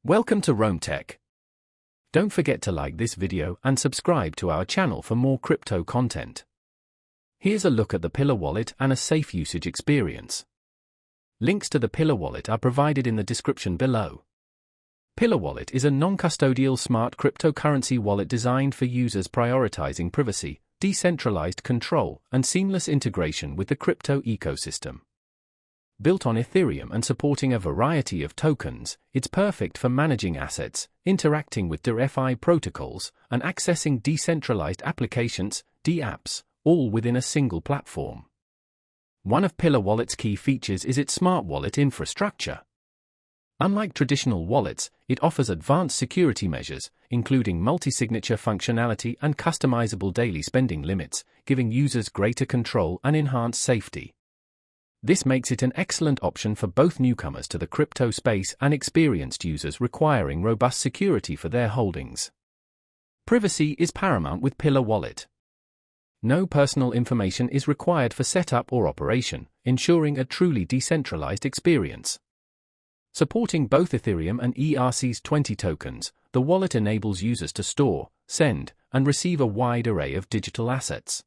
Welcome to Rome Tech. Don't forget to like this video and subscribe to our channel for more crypto content. Here's a look at the Pillar Wallet and a safe usage experience. Links to the Pillar Wallet are provided in the description below. Pillar Wallet is a non-custodial smart cryptocurrency wallet designed for users prioritizing privacy, decentralized control, and seamless integration with the crypto ecosystem. Built on Ethereum and supporting a variety of tokens, it's perfect for managing assets, interacting with DeFi protocols, and accessing decentralized applications, DApps, all within a single platform. One of Pillar Wallet's key features is its smart wallet infrastructure. Unlike traditional wallets, it offers advanced security measures, including multi-signature functionality and customizable daily spending limits, giving users greater control and enhanced safety. This makes it an excellent option for both newcomers to the crypto space and experienced users requiring robust security for their holdings. Privacy is paramount with Pillar Wallet. No personal information is required for setup or operation, ensuring a truly decentralized experience. Supporting both Ethereum and ERC20 tokens, the wallet enables users to store, send, and receive a wide array of digital assets.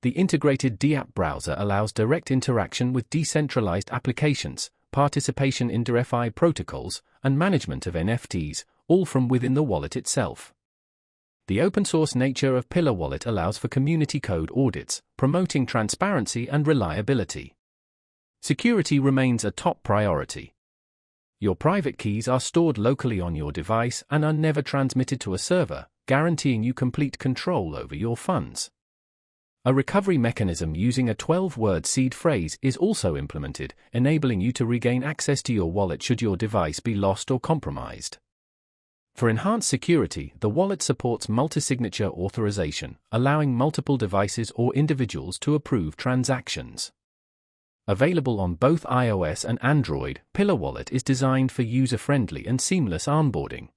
The integrated DApp browser allows direct interaction with decentralized applications, participation in DeFi protocols, and management of NFTs, all from within the wallet itself. The open-source nature of Pillar Wallet allows for community code audits, promoting transparency and reliability. Security remains a top priority. Your private keys are stored locally on your device and are never transmitted to a server, guaranteeing you complete control over your funds. A recovery mechanism using a 12-word seed phrase is also implemented, enabling you to regain access to your wallet should your device be lost or compromised. For enhanced security, the wallet supports multi-signature authorization, allowing multiple devices or individuals to approve transactions. Available on both iOS and Android, Pillar Wallet is designed for user-friendly and seamless onboarding.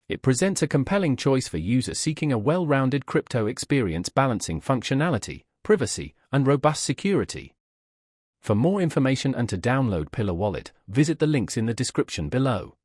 It presents a compelling choice for users seeking a well-rounded crypto experience balancing functionality, privacy, and robust security. For more information and to download Pillar Wallet, visit the links in the description below.